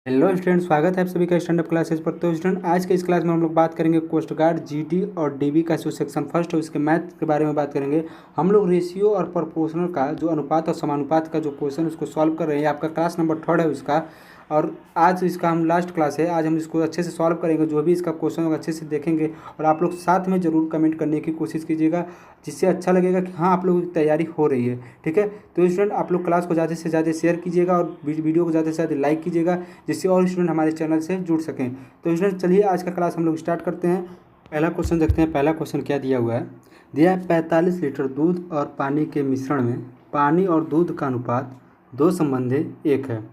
Hello student, स्वागत है आप सभी का स्टैंड अप क्लासेज पर। तो स्टूडेंट, आज के इस क्लास में हम लोग बात करेंगे कोस्ट गार्ड, जीडी और डीबी का जो सेक्शन फर्स्ट है उसके मैथ के बारे में बात करेंगे। हम लोग रेशियो और प्रोपोर्शनल का जो अनुपात और समानुपात का जो क्वेश्चन उसको सॉल्व कर रहे हैं। आपका क्लास नंबर 3 है उसका, और आज इसका हम लास्ट क्लास है। आज हम इसको अच्छे से सॉल्व करेंगे, जो भी इसका क्वेश्चन होगा अच्छे से देखेंगे। और आप लोग साथ में ज़रूर कमेंट करने की कोशिश कीजिएगा, जिससे अच्छा लगेगा कि हाँ आप लोगों की तैयारी हो रही है। ठीक है, तो स्टूडेंट आप लोग क्लास को ज़्यादा से ज़्यादा शेयर कीजिएगा और वीडियो को ज़्यादा से ज़्यादा लाइक कीजिएगा, जिससे और स्टूडेंट हमारे चैनल से जुड़ सकें। तो स्टूडेंट चलिए आज का क्लास हम लोग स्टार्ट करते हैं। पहला क्वेश्चन देखते हैं। पहला क्वेश्चन क्या दिया हुआ है? दिया है 45 लीटर दूध और पानी के मिश्रण में पानी और दूध का अनुपात 2 संबंधी 1 है।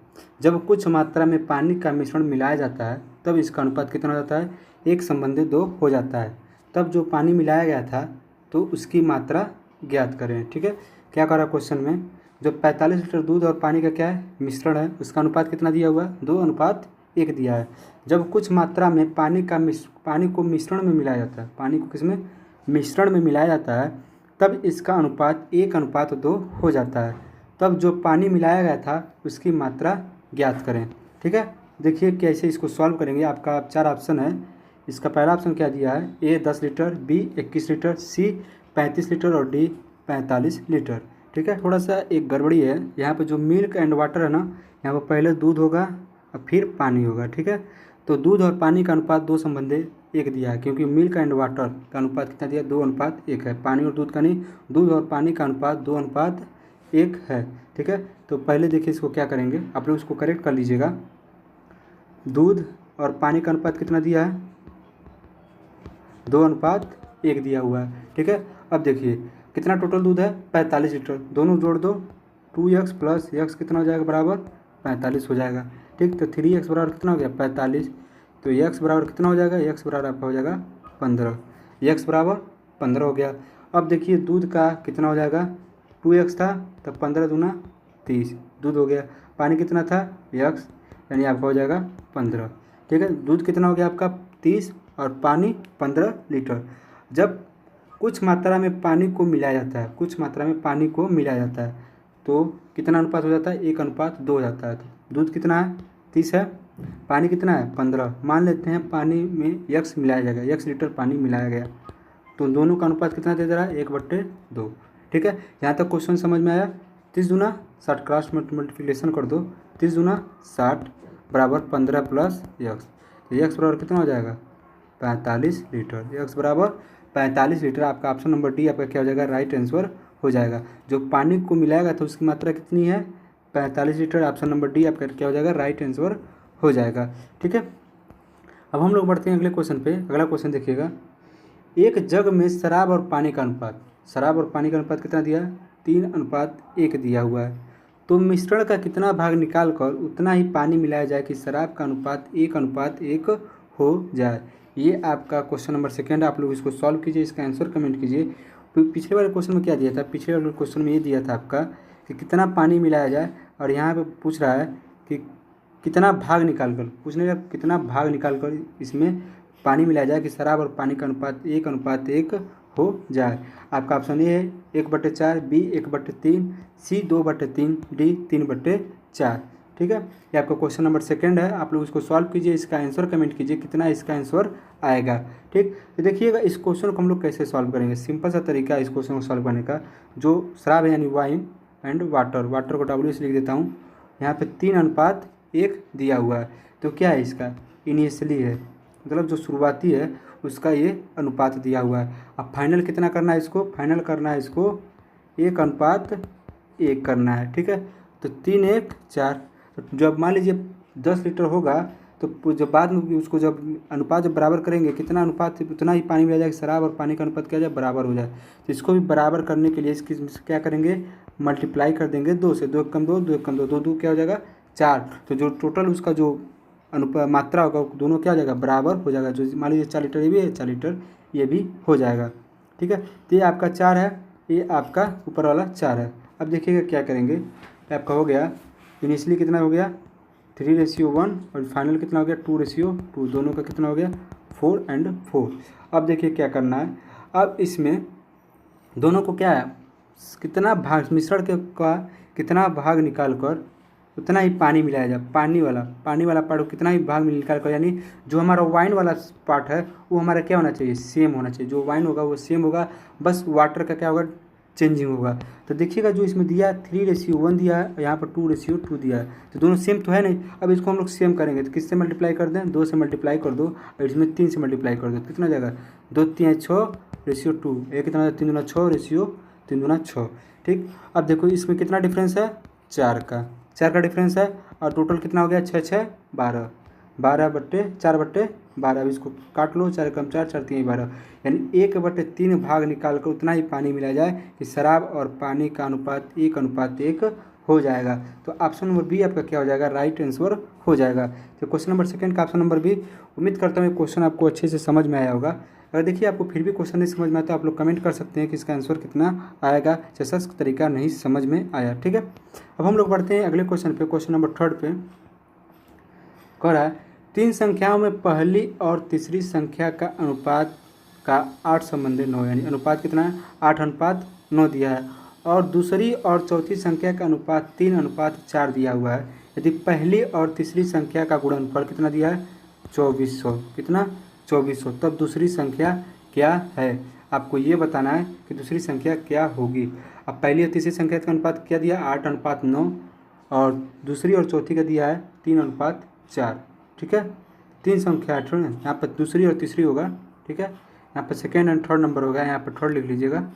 जब कुछ मात्रा में पानी का मिश्रण मिलाया जाता है तब इसका अनुपात कितना हो जाता है? 1 संबंधी 2 हो जाता है। तब जो पानी मिलाया गया था तो उसकी मात्रा ज्ञात करें। ठीक है, क्या करा क्वेश्चन में? जो 45 लीटर दूध और पानी का क्या है? मिश्रण है, उसका अनुपात कितना दिया हुआ है? 2:1 दिया है। जब कुछ मात्रा में पानी को मिश्रण में मिलाया जाता है, पानी को किसमें? मिश्रण में मिलाया जाता है, तब इसका अनुपात 1:2 हो जाता है। तब जो पानी मिलाया गया था उसकी मात्रा ज्ञात करें। ठीक है, देखिए कैसे इसको सॉल्व करेंगे। आपका 4 ऑप्शन है। इसका पहला ऑप्शन क्या दिया है? ए 10 लीटर, बी 21 लीटर, सी 35 लीटर और डी 45 लीटर। ठीक है, थोड़ा सा एक गड़बड़ी है यहाँ पे। जो मिल्क एंड वाटर है ना, यहाँ पर पहले दूध होगा और फिर पानी होगा। ठीक है, तो दूध और पानी का अनुपात 2 संबंधी 1 दिया है, क्योंकि मिल्क एंड वाटर का अनुपात कितना दिया? 2:1 है। पानी और दूध का नहीं, दूध और पानी का अनुपात 2:1 है। ठीक है, तो पहले देखिए इसको क्या करेंगे, आप लोग इसको करेक्ट कर लीजिएगा। दूध और पानी का अनुपात कितना दिया है? 2:1 दिया हुआ है। ठीक है, अब देखिए कितना टोटल दूध है? 45 लीटर। दोनों जोड़ दो, 2x प्लस x कितना हो जाएगा? बराबर 45 हो जाएगा। ठीक, तो 3x बराबर कितना हो गया? 45। तो x बराबर कितना हो जाएगा? x बराबर आपका हो जाएगा 15। x बराबर 15 हो गया। अब देखिए दूध का कितना हो जाएगा? 2x था, तब 15 दूना 30 दूध हो गया। पानी कितना था? x, यानी आपका हो जाएगा 15। ठीक है, दूध कितना हो गया आपका? 30 और पानी 15 लीटर। जब कुछ मात्रा में पानी को मिलाया जाता है, कुछ मात्रा में पानी को मिलाया जाता है, तो कितना अनुपात हो जाता है? 1:2 हो जाता है। तो दूध कितना है? 30 है, पानी कितना है? 15। मान लेते हैं पानी में x मिलाया जाएगा, x लीटर पानी मिलाया गया, तो दोनों का अनुपात कितना दे रहा है? 1/2। ठीक है, यहाँ तक क्वेश्चन समझ में आया? 30 दूना 60, क्रॉस मल्टीप्लिकेशन कर दो। 30 दूना 60 बराबर 15 प्लस x, तो x बराबर कितना हो जाएगा? 45 लीटर। x बराबर 45 लीटर। आपका ऑप्शन नंबर डी आपका क्या हो जाएगा? राइट आंसर हो जाएगा। जो पानी को मिलाएगा तो उसकी मात्रा कितनी है? 45 लीटर। ऑप्शन नंबर डी आपका क्या हो जाएगा? राइट आंसर हो जाएगा। ठीक है, अब हम लोग बढ़ते हैं अगले क्वेश्चन पे। अगला क्वेश्चन देखिएगा। एक जग में शराब और पानी का अनुपात, शराब और पानी का अनुपात कितना दिया है? 3:1 दिया हुआ है। तो मिश्रण का कितना भाग निकाल कर उतना ही पानी मिलाया जाए कि शराब का अनुपात 1:1 हो जाए। ये आपका क्वेश्चन नंबर 2 है। आप लोग इसको सॉल्व कीजिए, इसका आंसर कमेंट कीजिए। पिछले वाले क्वेश्चन में क्या दिया था? पिछले वाले क्वेश्चन में ये दिया था आपका कि कितना पानी मिलाया जाए, और यहाँ पे पूछ रहा है कि कितना भाग निकाल कर, पूछने का कितना भाग निकाल कर इसमें पानी मिलाया जाए कि शराब और पानी का अनुपात 1:1 हो जाए। आपका ऑप्शन ए है 1/4, बी 1/3, सी 2/3, डी 3/4। ठीक है, ये आपका क्वेश्चन नंबर 2 है। आप लोग इसको सॉल्व कीजिए, इसका आंसर कमेंट कीजिए कितना इसका आंसर आएगा। ठीक, तो देखिएगा इस क्वेश्चन को हम लोग कैसे सॉल्व करेंगे। सिंपल सा तरीका है इस क्वेश्चन को सॉल्व करने का। जो शराब है यानी वाइन एंड वाटर, वाटर को W से लिख देता हूँ। यहाँ पे 3:1 दिया हुआ है, तो क्या है इसका? इनिशियली है, मतलब जो शुरुआती है उसका ये अनुपात दिया हुआ है। अब फाइनल कितना करना है इसको? फाइनल करना है इसको 1:1 करना है। ठीक है, तो 3:1:4। तो जब मान लीजिए 10 लीटर होगा, तो जब बाद में उसको जब अनुपात जब बराबर करेंगे, कितना अनुपात उतना ही पानी मिला जाएगा, शराब और पानी का अनुपात क्या जाए? बराबर हो जाए। तो इसको भी बराबर करने के लिए इसकी क्या करेंगे? मल्टीप्लाई कर देंगे 2 से। 2 × 2 2 × 2 2 2 क्या हो जाएगा? 4। तो जो टोटल उसका जो मात्रा होगा दोनों क्या हो जाएगा? बराबर हो जाएगा। जो मान लीजिए 4 लीटर ये भी है, 4 लीटर ये भी हो जाएगा। ठीक है, तो ये आपका 4 है, ये आपका ऊपर वाला 4 है। अब देखिएगा क्या करेंगे। आपका हो गया इनिशियली कितना हो गया? 3:1, और फाइनल कितना हो गया? 2:2। दोनों का कितना हो गया? 4:4। अब देखिए क्या करना है। अब इसमें दोनों को क्या है, कितना भाग मिश्रण के का कितना भाग निकाल कर उतना ही पानी मिलाया जाए। पानी वाला पार्ट को कितना ही भाग में निकाल कर, यानी जो हमारा वाइन वाला पार्ट है वो हमारा क्या होना चाहिए, सेम होना चाहिए। जो वाइन होगा वो सेम होगा, बस वाटर का क्या होगा, चेंजिंग होगा। तो देखिएगा जो इसमें दिया 3:1 दिया है, यहाँ पर 2:2 दिया है, तो दोनों सेम तो है नहीं। अब इसको हम लोग सेम करेंगे तो किससे मल्टीप्लाई कर दें, 2 से मल्टीप्लाई कर दो, और इसमें 3 से मल्टीप्लाई कर दो, कितना हो जाएगा, 2 3 6:2। ये कितना 3 दूना 6 रेशियो 3 दूना 6। ठीक, अब देखो इसमें कितना डिफरेंस है, 4 का डिफरेंस है, और टोटल कितना हो गया, 6 6 12, 12/4/12। अब इसको काट लो, 4 कम 4 4 3 12, यानी 1/3 भाग निकाल कर उतना ही पानी मिलाया जाए कि शराब और पानी का अनुपात 1:1 हो जाएगा। तो ऑप्शन नंबर बी आपका क्या हो जाएगा, राइट आंसर हो जाएगा। तो क्वेश्चन नंबर सेकंड का ऑप्शन नंबर बी। उम्मीद करता हूँ क्वेश्चन आपको अच्छे से समझ में आया होगा। अगर देखिए आपको फिर भी क्वेश्चन नहीं समझ में आया तो आप लोग कमेंट कर सकते हैं कि इसका आंसर कितना आएगा, जैसा तरीका नहीं समझ में आया। ठीक है, अब हम लोग बढ़ते हैं अगले क्वेश्चन पे। क्वेश्चन नंबर 3 पे कह रहा है 3 संख्याओं में पहली और तीसरी संख्या का अनुपात का 8 संबंधी 9, यानी अनुपात कितना है, 8:9 दिया है, और दूसरी और चौथी संख्या का अनुपात 3:4 दिया हुआ है। यदि पहली और तीसरी संख्या का गुणनफल कितना दिया है, 2400, कितना 2400, तब दूसरी संख्या क्या है। आपको ये बताना है कि दूसरी संख्या क्या होगी। अब पहली और तीसरी संख्या का अनुपात क्या दिया, 8:9, और दूसरी और चौथी का दिया है 3:4। ठीक है, 3 संख्या है, यहाँ पर दूसरी और तीसरी होगा। ठीक है, यहाँ पर सेकेंड एंड थर्ड नंबर होगा, यहाँ पर थर्ड लिख लीजिएगा,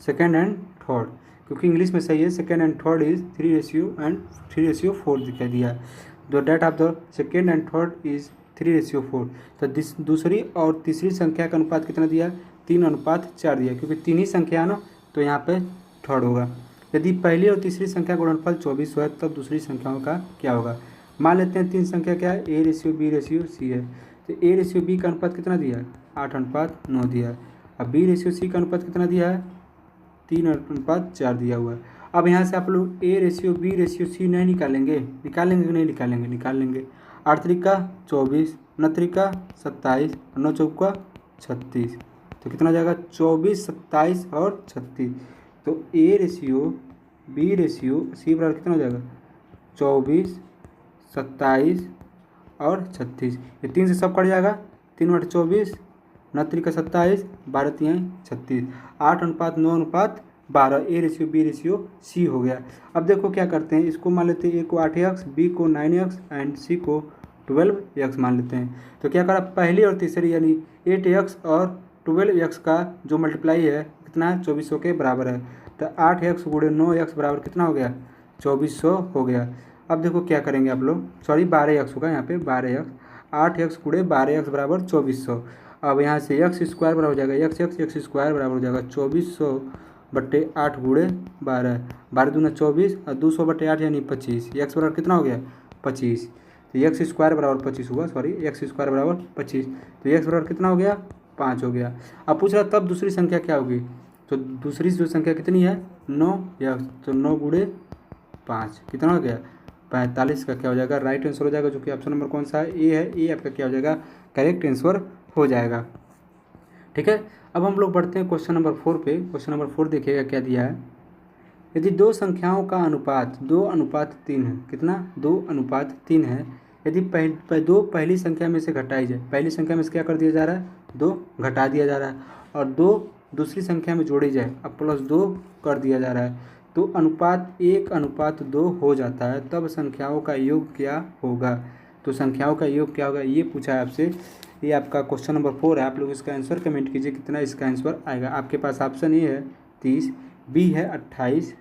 सेकेंड एंड थर्ड, क्योंकि इंग्लिश में सही है। सेकेंड एंड थर्ड इज 3:4 दिखा दिया है। The date of the second and third is 3:4। तो दूसरी और तीसरी संख्या का अनुपात कितना दिया, 3:4 दिया, क्योंकि 3 ही संख्या है ना, तो यहाँ पे थर्ड होगा। यदि पहली और तीसरी संख्या का गुणनफल 2400 है, तब दूसरी संख्याओं का क्या होगा। मान लेते हैं 3 संख्या क्या है, A:B:C है, तो A:B का अनुपात कितना दिया है, 8:9 दिया है। अब B:C का अनुपात कितना दिया है, 3:4 दिया हुआ है। अब यहाँ से आप लोग A:B:C नहीं निकालेंगे कि नहीं निकालेंगे, निकाल लेंगे। 8 त्रिका 24, 9 त्रिका 27, 9 चौका 36, तो कितना हो जाएगा, 24, 27 और 36। तो A:B:C बराबर कितना हो जाएगा, 24, 27 और 36। ये 3 से सब कट जाएगा, 3/24, 9 त्रिका 27, 12 3 36, 8:9:12, A:B:C हो गया। अब देखो क्या करते हैं, इसको मान लेते हैं, A को 8x, B को 9x एंड C को 12x मान लेते हैं। तो क्या करा, पहली और तीसरी यानी 8x और 12x का जो मल्टीप्लाई है कितना है, 2400 के बराबर है। तो 8x × 9x बराबर कितना हो गया, 2400 हो गया। अब देखो क्या करेंगे आप लोग, सॉरी 12x होगा यहाँ पे, 12x, 8x × 12x बराबर 2400। अब यहाँ से x² बराबर हो जाएगा, x² बराबर हो जाएगा 2400/8 × 12, 12 दूना 24 और 200/8 यानी 25। x बराबर कितना हो गया, 25। तो x² बराबर 25 हुआ, सॉरी x² बराबर 25, तो x बराबर कितना हो गया, 5 हो गया। अब पूछ रहा तब दूसरी संख्या क्या होगी, तो दूसरी जो संख्या कितनी है, 9x, तो 9 × 5 कितना हो गया, 45 का क्या हो जाएगा, राइट आंसर हो जाएगा, जो कि ऑप्शन नंबर कौन सा है, ए है। ए आपका क्या हो जाएगा, करेक्ट आंसर हो जाएगा। ठीक है, अब हम लोग बढ़ते हैं क्वेश्चन नंबर 4 पे। क्वेश्चन नंबर 4 देखिएगा क्या दिया है, यदि 2 संख्याओं का अनुपात 2:3 है, कितना, 2:3 है, यदि दो पहली संख्या में से घटाई जाए, पहली संख्या में से क्या कर दिया जा रहा है, 2 घटा दिया जा रहा है, और 2 दूसरी संख्या में जोड़ी जाए, अब +2 कर दिया जा रहा है, तो अनुपात 1:2 हो जाता है, तब संख्याओं का योग क्या होगा। तो संख्याओं का योग क्या होगा, ये पूछा है आपसे। ये आपका क्वेश्चन नंबर 4 है। आप लोग इसका आंसर कमेंट कीजिए कितना इसका आंसर आएगा। आपके पास ऑप्शन ए है 30, बी है 28,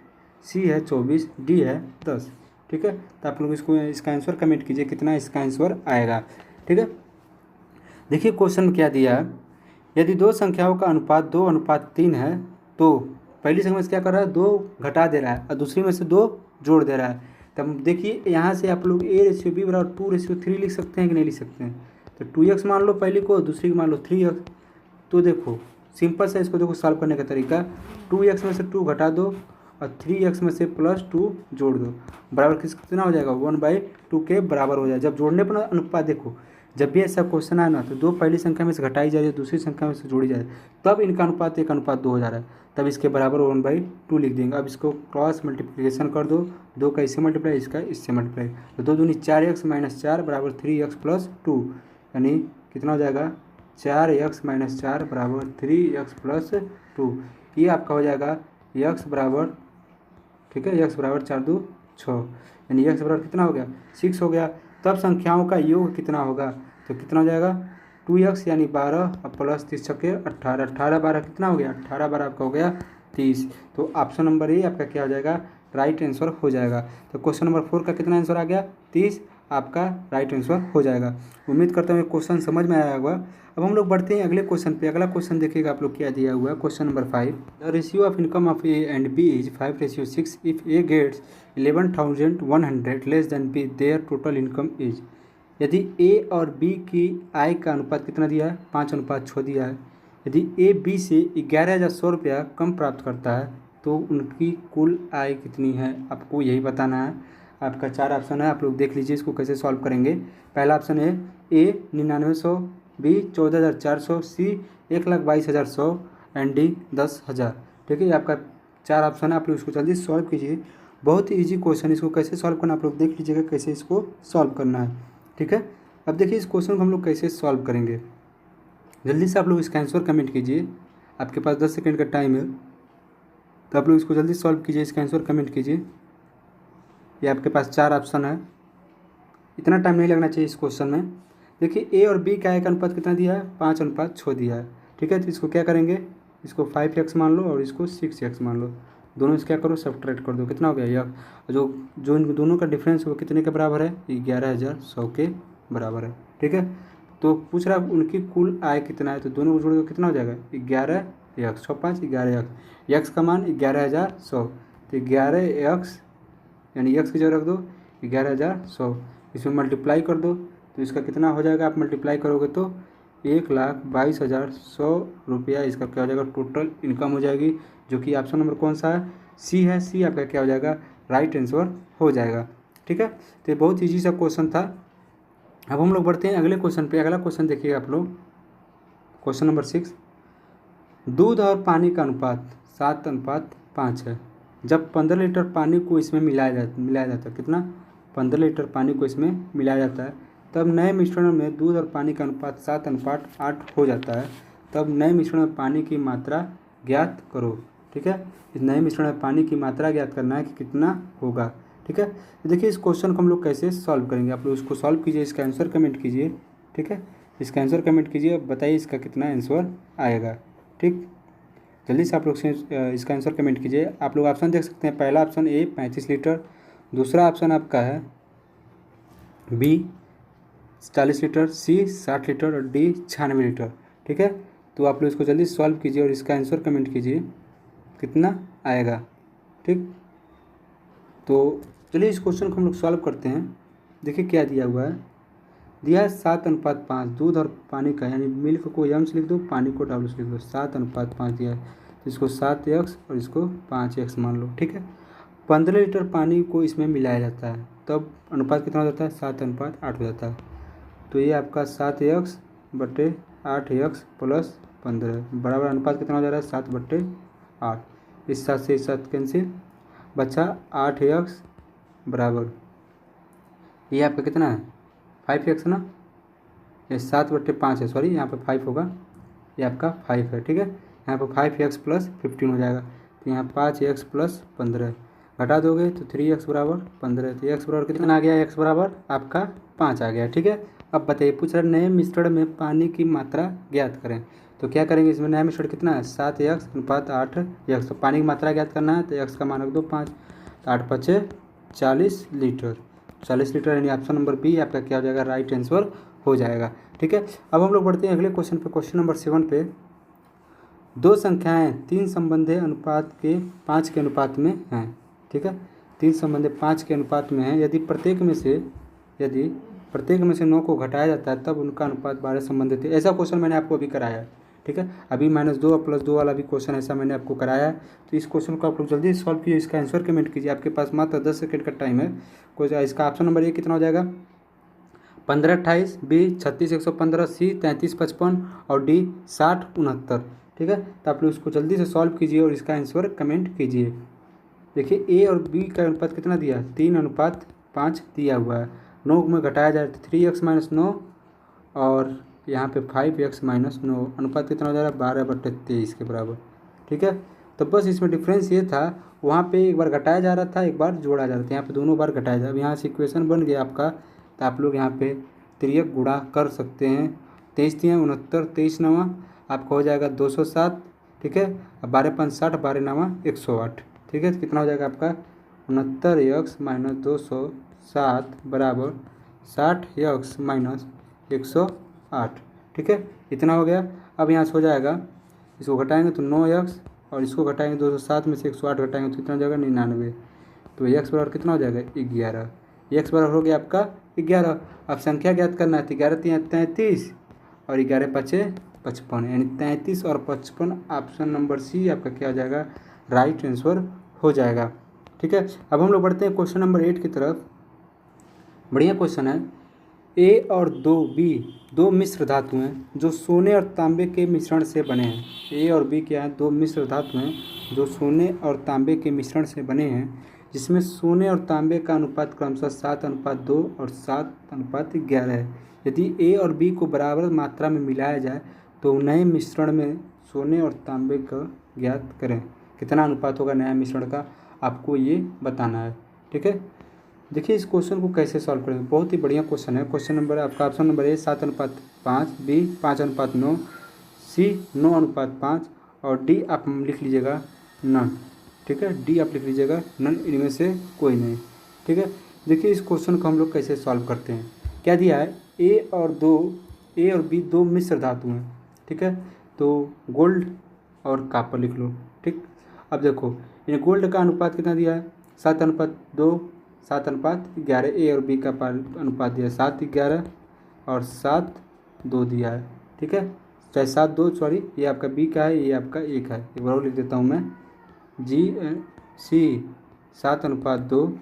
सी है 24, डी है 10। ठीक है, तो आप लोग इसका आंसर कमेंट कीजिए कितना इसका आंसर आएगा। ठीक है, देखिए क्वेश्चन क्या दिया है, यदि 2 संख्याओं का अनुपात 2:3 है, तो पहली संख्या में क्या कर रहा है, 2 घटा दे रहा है और दूसरी में से 2 जोड़ दे रहा है। तब देखिए यहाँ से आप लोग A:B बराबर 2:3 लिख सकते हैं कि नहीं लिख सकते हैं। तो 2x मान लो पहली को, दूसरी को मान लो 3x। तो देखो सिंपल से इसको देखो सॉल्व करने का तरीका, 2x में से 2 घटा दो और 3x में से +2 जोड़ दो, बराबर कितना हो जाएगा, 1/2 के बराबर हो जाएगा। जब जोड़ने पर अनुपात देखो, जब भी ऐसा क्वेश्चन आए ना तो दो पहली संख्या में से घटाई जा रही है, दूसरी संख्या में से जोड़ी जा रही है, तब इनका अनुपात 1:2 हो जा रहा है, तब इसके बराबर 1/2 लिख देंगे। अब इसको क्रॉस मल्टीप्लिकेशन कर दो, दो का इससे मल्टीप्लाई, इसका इससे मल्टीप्लाई, तो 2 दूनी 4x - 4 बराबर 3x + 2, यानी कितना हो जाएगा 4x - 4 बराबर 3x + 2। ये आपका हो जाएगा x बराबर, ठीक है, x बराबर 4 2 6, यानी x बराबर कितना हो गया 6 हो गया। तब संख्याओं का योग कितना होगा, तो कितना हो जाएगा 2x यानी 12 और प्लस 30 छक्के 18, 18 12 कितना हो गया 18 12 आपका हो गया 30। तो ऑप्शन नंबर ए आपका क्या हो जाएगा राइट आंसर हो जाएगा। तो क्वेश्चन नंबर 4 का कितना आंसर आ गया 30, आपका राइट आंसर हो जाएगा। उम्मीद करता हूँ क्वेश्चन समझ में आया होगा। अब हम लोग बढ़ते हैं अगले क्वेश्चन पे। अगला क्वेश्चन देखिएगा आप लोग क्या दिया हुआ है, question number 5, the ratio of income of A and B is 5:6। If A gets 11,100 less than B, their total income is. यदि ए और बी की आय का अनुपात कितना दिया है 5:6 दिया है। यदि ए बी से 11,100 रुपया कम प्राप्त करता है तो उनकी कुल आय कितनी है, आपको यही बताना है। आपका 4 ऑप्शन है, आप लोग देख लीजिए इसको कैसे सॉल्व करेंगे। पहला ऑप्शन है ए 9900, बी 14,400, सी 1,22,100 एंड डी 10,000। ठीक है, ये आपका 4 ऑप्शन है, आप लोग इसको जल्दी सॉल्व कीजिए। बहुत ही ईजी क्वेश्चन, इसको कैसे सॉल्व करना आप लोग देख लीजिएगा कैसे इसको सॉल्व करना है। ठीक है, अब देखिए इस क्वेश्चन को हम लोग कैसे सॉल्व करेंगे। जल्दी से आप लोग इसका आंसर कमेंट कीजिए, आपके पास 10 सेकंड का टाइम है, तो आप लोग इसको जल्दी सॉल्व कीजिए, इसका आंसर कमेंट कीजिए। ये आपके पास 4 ऑप्शन है, इतना टाइम नहीं लगना चाहिए इस क्वेश्चन में। देखिए ए और बी का आय का अनुपात कितना दिया है 5:6 दिया है। ठीक है, तो इसको क्या करेंगे, इसको 5x मान लो और इसको 6x मान लो, दोनों से क्या करो सब्ट्रैक्ट कर दो, कितना हो गया यह जो जो इन दोनों का डिफरेंस वो कितने के बराबर है 11,100 के बराबर है। ठीक है, तो पूछ रहा है उनकी कुल आय कितना है, तो दोनों को जोड़ के कितना हो जाएगा 11x 5 11x, x का मान 11,100, तो 11x यानी x की जगह रख दो 11,100, इसमें मल्टीप्लाई कर दो तो इसका कितना हो जाएगा, आप मल्टीप्लाई करोगे तो 1,22,100 रुपया इसका क्या हो जाएगा टोटल इनकम हो जाएगी, जो कि ऑप्शन नंबर कौन सा है सी है। सी आपका क्या हो जाएगा राइट आंसर हो जाएगा। ठीक है, तो ये बहुत ईजी सा क्वेश्चन था। अब हम लोग बढ़ते हैं अगले क्वेश्चन पे। अगला क्वेश्चन देखिए आप लोग, क्वेश्चन नंबर 6, दूध और पानी का अनुपात 7:5 है। जब 15 लीटर पानी को इसमें मिलाया जाता है, कितना 15 लीटर पानी को इसमें मिलाया जाता है, तब नए मिश्रण में दूध और पानी का अनुपात 7:8 हो जाता है। तब नए मिश्रण में पानी की मात्रा ज्ञात करो। ठीक है, इस नए मिश्रण में पानी की मात्रा ज्ञात करना है कि कितना होगा। ठीक है, तो देखिए इस क्वेश्चन को हम लोग कैसे सॉल्व करेंगे, आप लोग इसको सॉल्व कीजिए, इसका आंसर कमेंट कीजिए। ठीक है, इसका आंसर कमेंट कीजिए, अब बताइए इसका कितना आंसर आएगा। ठीक, जल्दी से आप लोग इसका आंसर कमेंट कीजिए। आप लोग ऑप्शन देख सकते हैं, पहला ऑप्शन ए 35 लीटर, दूसरा ऑप्शन आपका है बी 40 लीटर, सी 60 लीटर और डी 96 लीटर। ठीक है, तो आप लोग इसको जल्दी सॉल्व कीजिए और इसका आंसर कमेंट कीजिए कितना आएगा। ठीक, तो चलिए इस क्वेश्चन को हम लोग सॉल्व करते हैं। देखिए क्या दिया हुआ है, दिया है 7:5 दूध और पानी का, यानी मिल्क को एम से लिख दो, पानी को डब्ल्यू से लिख दो, 7:5 दिया है, तो इसको 7x और इसको 5x मान लो। ठीक है, 15 लीटर पानी को इसमें मिलाया जाता है, तब अनुपात कितना हो जाता है 7:8 हो जाता है। तो ये आपका 7x/8x + 15 बराबर अनुपात कितना हो जा रहा है 7/8। इस 7 से इस 7 कैंसिल, बचा 8x बराबर, ये आपका कितना है 5x ना, ये 7/5 है, सॉरी यहाँ पे 5 होगा, ये आपका 5 है। ठीक है, यहाँ पर 5x + 15 हो जाएगा, तो यहाँ 5x + 15 घटा दोगे तो 3x बराबर 15, तो x बराबर कितना आ गया, x बराबर आपका 5 आ गया। ठीक है, अब बताइए पूछ रहा है नए मिश्रण में पानी की मात्रा ज्ञात करें, तो क्या करेंगे, इसमें नया मिश्रण कितना है 7x/8x, तो पानी की मात्रा ज्ञात करना है, तो x का मान रख दो 5, तो 8×5 = 40 लीटर, 40 लीटर, यानी ऑप्शन नंबर बी आपका क्या हो जाएगा राइट आंसर हो जाएगा। ठीक है, अब हम लोग बढ़ते हैं अगले क्वेश्चन पे, क्वेश्चन नंबर 7 पे। दो संख्याएं 3 संबंधी अनुपात के 5 के अनुपात में हैं। ठीक है, 3 संबंधी 5 के अनुपात में हैं, यदि प्रत्येक में से 9 को घटाया जाता है तब उनका अनुपात 12 संबंधित है। ऐसा क्वेश्चन मैंने आपको अभी कराया है। ठीक है, अभी -2 और +2 वाला भी क्वेश्चन ऐसा मैंने आपको कराया है, तो इस क्वेश्चन को आप लोग जल्दी सॉल्व कीजिए, इसका आंसर कमेंट कीजिए, आपके पास मात्र 10 सेकंड का टाइम है। कोई इसका ऑप्शन नंबर ए कितना हो जाएगा 1528, बी 36 115, सी 33 55 और डी 60 69। ठीक है, तो आप लोग इसको जल्दी से सॉल्व कीजिए और इसका आंसर कमेंट कीजिए। देखिए ए और बी का अनुपात कितना दिया है, 3:5 दिया हुआ है। 9 में घटाया जाए तो 3x-9 और यहाँ पे 5x-9, अनुपात कितना हो जा रहा है, 12/23 के बराबर। ठीक है, तो बस इसमें डिफरेंस ये था, वहाँ पे एक बार घटाया जा रहा था, एक बार जोड़ा जा रहा था, यहाँ पे दोनों बार घटाया जा रहा है। अब यहाँ से इक्वेशन बन गया आपका, तो आप लोग यहाँ पे तिर्यक गुणा कर सकते हैं। 23×3 = 69, 23×9 आपका हो जाएगा 207। ठीक है, अब 12×5 = 60, 12×9 = 108। ठीक है, तो कितना हो जाएगा आपका 69x-207 बराबर 60x-108। ठीक है, इतना हो गया। अब यहाँ से हो जाएगा, इसको घटाएंगे तो 9x और इसको घटाएंगे 207 में से 108 घटाएंगे तो कितना हो जाएगा 99। तो x बराबर कितना हो जाएगा 11। x बराबर हो गया आपका 11। अब संख्या ज्ञात करना है, तो 11×3 = 33 और 11×5 = 55, यानी 33 और 55 ऑप्शन नंबर सी आपका क्या हो जाएगा, राइट आंसर हो जाएगा। ठीक है, अब हम लोग बढ़ते हैं क्वेश्चन नंबर 8 की तरफ। बढ़िया क्वेश्चन है। ए और बी दो मिश्र धातु हैं जो सोने और तांबे के मिश्रण से बने हैं। ए और बी क्या है, दो मिश्र धातु हैं जो सोने और तांबे के मिश्रण से बने हैं, जिसमें सोने और तांबे का अनुपात क्रमशः 7:2 और 7:11 है। यदि ए और बी को बराबर मात्रा में मिलाया जाए तो नए मिश्रण में सोने और तांबे का ज्ञात करें। कितना अनुपात होगा नया मिश्रण का, आपको ये बताना है। ठीक है, देखिए इस क्वेश्चन को कैसे सॉल्व करेंगे, बहुत ही बढ़िया क्वेश्चन है। क्वेश्चन नंबर आपका ऑप्शन नंबर ए 7:5, बी 5:9, सी 9:5 और डी आप लिख लीजिएगा नन। ठीक है, डी आप लिख लीजिएगा नन, इनमें से कोई नहीं। ठीक है, देखिए इस क्वेश्चन को हम लोग कैसे सॉल्व करते हैं। क्या दिया है, ए और बी दो मिश्र धातु हैं। ठीक है, तो गोल्ड और कापर लिख लो। ठीक, अब देखो इन गोल्ड का अनुपात कितना दिया है, 7:2, 7:11। ए और बी का अनुपात दिया है 7:11 और 7:2 दिया है। ठीक है, चाहे 7:2 सॉरी, ये आपका बी का है, ये आपका ए का है। एक बार और लिख देता हूँ मैं, सी 7:2,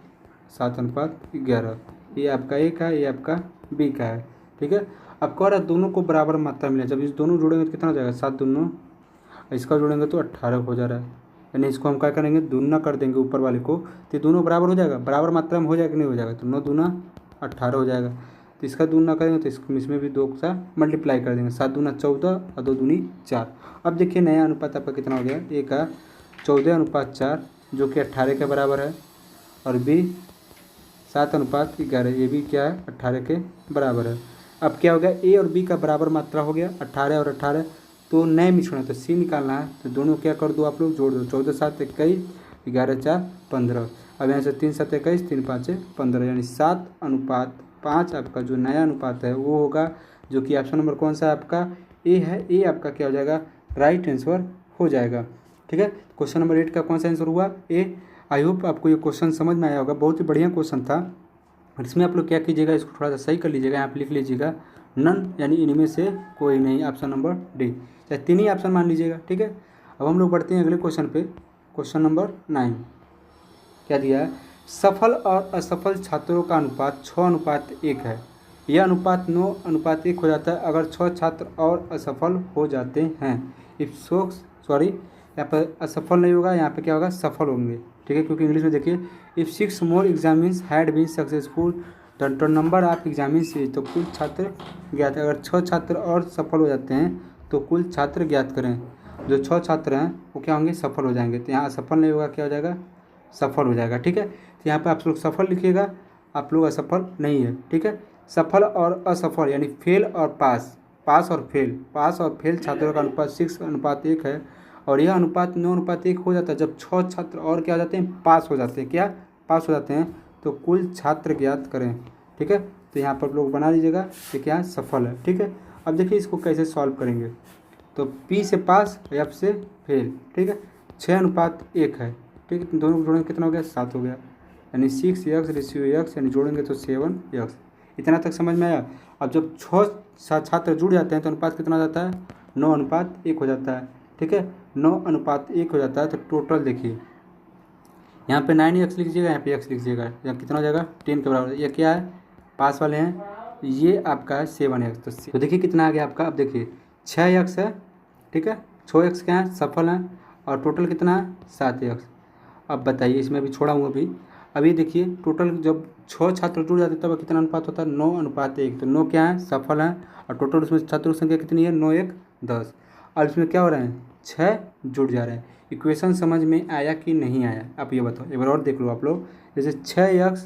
7:11, ये आपका ए का है, ये आपका बी का है। ठीक है, अब कह रहा है दोनों को बराबर मात्रा मिला, जब इस दोनों जोड़ेंगे तो कितना हो जाएगा 7 दूनी, इसका जोड़ेंगे तो 18 हो जा रहा है। यानी इसको हम क्या करेंगे, दुगना कर देंगे ऊपर वाले को, तो दोनों बराबर हो जाएगा, बराबर मात्रा में हो जाएगा कि नहीं हो जाएगा, तो 9 दूना 18 हो जाएगा। तो इसका दुगना करेंगे तो इसमें भी 2 का मल्टीप्लाई कर देंगे, 7 दूना 14 और 2 दूनी 4। अब देखिए नया अनुपात आपका कितना हो गया, ए का 14:4 जो कि 18 के बराबर है, और बी 7:11, ये भी क्या है 18 के बराबर है। अब क्या हो गया, ए और बी का बराबर मात्रा हो गया 18 और 18, तो नए मिश्रण है तो सी निकालना है, तो दोनों क्या कर दो आप लोग, जोड़ दो। 14×7 = 21, 11×4 = 15। अब यहाँ से 3×7 = 21, 3×5 = 15, यानी 7:5 आपका जो नया अनुपात है वो होगा, जो कि ऑप्शन नंबर कौन सा है आपका, ए है। ए आपका क्या हो जाएगा, राइट आंसर हो जाएगा। ठीक है, क्वेश्चन नंबर 8 का कौन सा आंसर हुआ, ए। आई होप आपको ये क्वेश्चन समझ में आया होगा, बहुत ही बढ़िया क्वेश्चन था। इसमें आप लोग क्या कीजिएगा, इसको थोड़ा सा सही कर लीजिएगा, यहाँ पे लिख लीजिएगा नन, यानी इनमें से कोई नहीं, ऑप्शन नंबर डी, चाहे 3 ही ऑप्शन मान लीजिएगा। ठीक है, अब हम लोग बढ़ते हैं अगले क्वेश्चन पे। क्वेश्चन नंबर 9 क्या दिया है, सफल और असफल छात्रों का अनुपात 6:1 है। यह अनुपात 9:1 हो जाता है अगर 6 छात्र और असफल हो जाते हैं। यहाँ पर असफल नहीं होगा, यहाँ पे क्या होगा, सफल होंगे। ठीक है, क्योंकि इंग्लिश में देखिए, if 6 more examines had been successful the number of examinees is, तो कुल छात्र ज्ञात। अगर 6 छात्र और सफल हो जाते हैं तो कुल छात्र ज्ञात करें। जो 6 छात्र हैं वो क्या होंगे, सफल हो जाएंगे। तो यहाँ असफल नहीं होगा, क्या हो जाएगा, सफल हो जाएगा। ठीक है, तो यहाँ पे आप लोग सफल लिखिएगा, आप लोग असफल नहीं है। ठीक है, सफल और असफल यानी फेल और पास, पास और फेल छात्रों का अनुपात 6:1 है, और यह अनुपात 9:1 हो जाता है जब 6 छात्र और क्या हो जाते हैं, पास हो जाते हैं। क्या पास हो जाते हैं, तो कुल छात्र ज्ञात करें। ठीक है, तो यहाँ पर लोग बना लीजिएगा कि क्या सफल है। ठीक है, अब देखिए इसको कैसे सॉल्व करेंगे, तो P से पास, F से फेल। ठीक है, 6:1 है। ठीक है, दोनों को जोड़ेंगे कितना हो गया, 7 हो गया, यानी 6x यानी जोड़ेंगे तो 7x। इतना तक समझ में आया। अब जब 6 छात्र जुड़ जाते हैं तो अनुपात कितना हो जाता है, 9:1 हो जाता है। ठीक है, 9:1 हो जाता है। तो टोटल देखिए, यहाँ पे 9x लिख लीजिएगा, यहाँ पे x लिख लीजिएगा, यहाँ कितना हो जाएगा 10 के बराबर। ये क्या है, पास वाले हैं ये आपका है 7x। तो देखिए कितना आ गया आपका, अब देखिए 6x है, ठीक है, 6x क्या है, सफल है, और टोटल कितना है 7x। अब बताइए, इसमें अभी छोड़ा हूँ अभी देखिए टोटल जब 6 छात्र जुड़ जाते तब कितना अनुपात होता है, 9:1। तो 9 क्या है, सफल है, और टोटल उसमें छात्रों की संख्या कितनी है, 9 1 10। और इसमें क्या हो रहा है, 6 जुड़ जा रहे हैं। इक्वेशन समझ में आया कि नहीं आया, आप ये बताओ, एक बार और देख लो आप लोग। जैसे 6x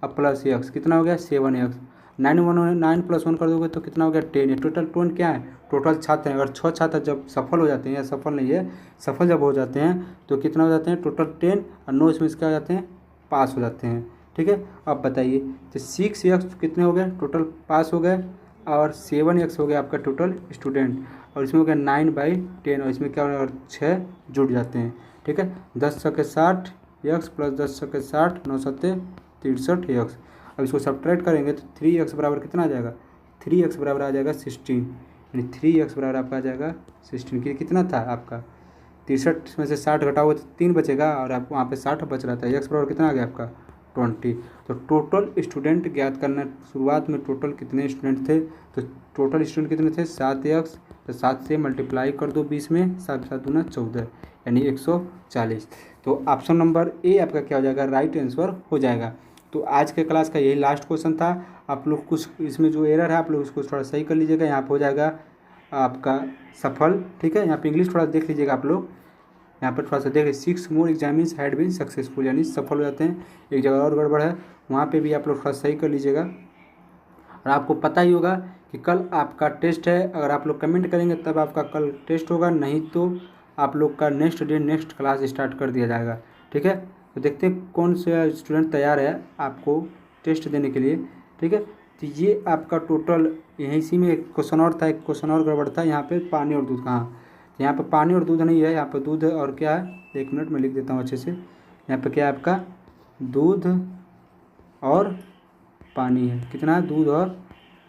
अब प्लस x कितना हो गया, 7x। 9 + 1 कर दोगे तो कितना हो गया, 10। टोटल 10 क्या है, टोटल छात्र हैं। अगर 6 छात्र जब सफल हो जाते हैं, या सफल नहीं है, सफल जब हो जाते हैं तो कितना हो जाते हैं, टोटल 10, और 9 इसमें क्या हो जाते हैं, पास हो जाते हैं। ठीक है, अब बताइए, तो 6x कितने हो गए, टोटल पास हो गए, और 7x हो गया आपका टोटल स्टूडेंट, और इसमें हो गया 9/10, और इसमें क्या होगा, 6 जुड़ जाते हैं। ठीक है, 10 × 60 x प्लस 10 × 60 9 7 63x। अब इसको सब्ट्रैक्ट करेंगे तो 3x बराबर कितना आ जाएगा, 3x बराबर आ जाएगा 16, यानी 3x बराबर आपका आ जाएगा 16। कितना था आपका, 63 में से 60 घटाओगे तो 3 बचेगा, और आपको वहाँ पे 60 बच रहा था। x बराबर कितना आ गया आपका 20। तो टोटल स्टूडेंट ज्ञात करना, शुरुआत में टोटल कितने स्टूडेंट थे, तो टोटल स्टूडेंट कितने थे, 7x। तो 7 से मल्टीप्लाई कर दो 20 में, 7 7 दूना 14, यानी 140। तो ऑप्शन नंबर ए आपका क्या हो जाएगा, राइट आंसर हो जाएगा। तो आज के क्लास का यही लास्ट क्वेश्चन था। आप लोग कुछ इसमें जो एरर है आप लोग उसको थोड़ा सही कर लीजिएगा। यहाँ पे हो जाएगा आपका सफल, ठीक है। यहाँ पे इंग्लिश थोड़ा देख लीजिएगा आप लोग, यहाँ पर थोड़ा सा देख लीजिए, 6 मोर एग्जामिन्स हैड बीन सक्सेसफुल, यानी सफल हो जाते हैं। एक जगह और गड़बड़ है, वहाँ पे भी आप लोग थोड़ा सही कर लीजिएगा। और आपको पता ही होगा कि कल आपका टेस्ट है, अगर आप लोग कमेंट करेंगे तब आपका कल टेस्ट होगा, नहीं तो आप लोग का next day next class start कर दिया जाएगा। ठीक है, तो देखते हैं कौन से स्टूडेंट तैयार है आपको टेस्ट देने के लिए। ठीक है, तो ये आपका टोटल यहीं इसी में एक क्वेश्चन और था, एक क्वेश्चन और गड़बड़ था। यहाँ पे पानी और दूध कहाँ, यहाँ पे पानी और दूध नहीं है, यहाँ पे दूध और क्या है, 1 मिनट में लिख देता हूँ अच्छे से। यहाँ पे क्या है आपका, दूध और पानी है, कितना है, दूध और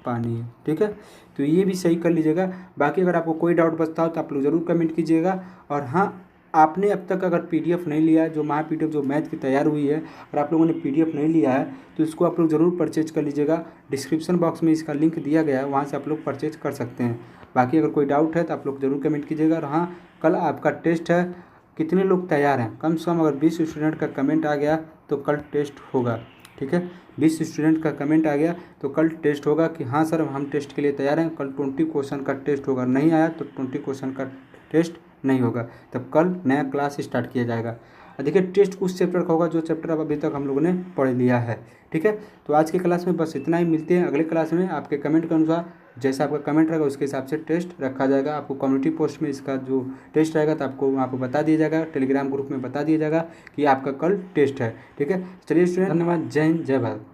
पानी है। ठीक है, तो ये भी सही कर लीजिएगा। बाकी अगर आपको कोई डाउट बचता हो तो आप लोग ज़रूर कमेंट कीजिएगा। और हाँ, आपने अब तक अगर PDF नहीं लिया है, जो महा PDF जो मैथ की तैयार हुई है, और आप लोगों ने PDF नहीं लिया है तो इसको आप लोग ज़रूर परचेज कर लीजिएगा। डिस्क्रिप्शन बॉक्स में इसका लिंक दिया गया है, वहाँ से आप लोग परचेज कर सकते हैं। बाकी अगर कोई डाउट है तो आप लोग ज़रूर कमेंट कीजिएगा। और हाँ, कल आपका टेस्ट है, कितने लोग तैयार हैं, कम से कम अगर 20 स्टूडेंट का कमेंट आ गया तो कल टेस्ट होगा। ठीक है, 20 स्टूडेंट का कमेंट आ गया तो कल टेस्ट होगा कि हाँ सर हम टेस्ट के लिए तैयार हैं। कल 20 क्वेश्चन का टेस्ट होगा, नहीं आया तो 20 क्वेश्चन का टेस्ट नहीं होगा, तब कल नया क्लास स्टार्ट किया जाएगा। देखिए, टेस्ट उस चैप्टर का होगा जो चैप्टर अब अभी तक हम लोगों ने पढ़ लिया है। ठीक है, तो आज के क्लास में बस इतना ही, मिलते हैं अगले क्लास में। आपके कमेंट के अनुसार जैसा आपका कमेंट रहेगा उसके हिसाब से टेस्ट रखा जाएगा। आपको कम्युनिटी पोस्ट में इसका जो टेस्ट रहेगा तो आपको वहाँ पर बता दिया जाएगा, टेलीग्राम ग्रुप में बता दिया जाएगा कि आपका कल टेस्ट है। ठीक है, चलिए स्टूडेंट, धन्यवाद, जय हिंद, जय भारत।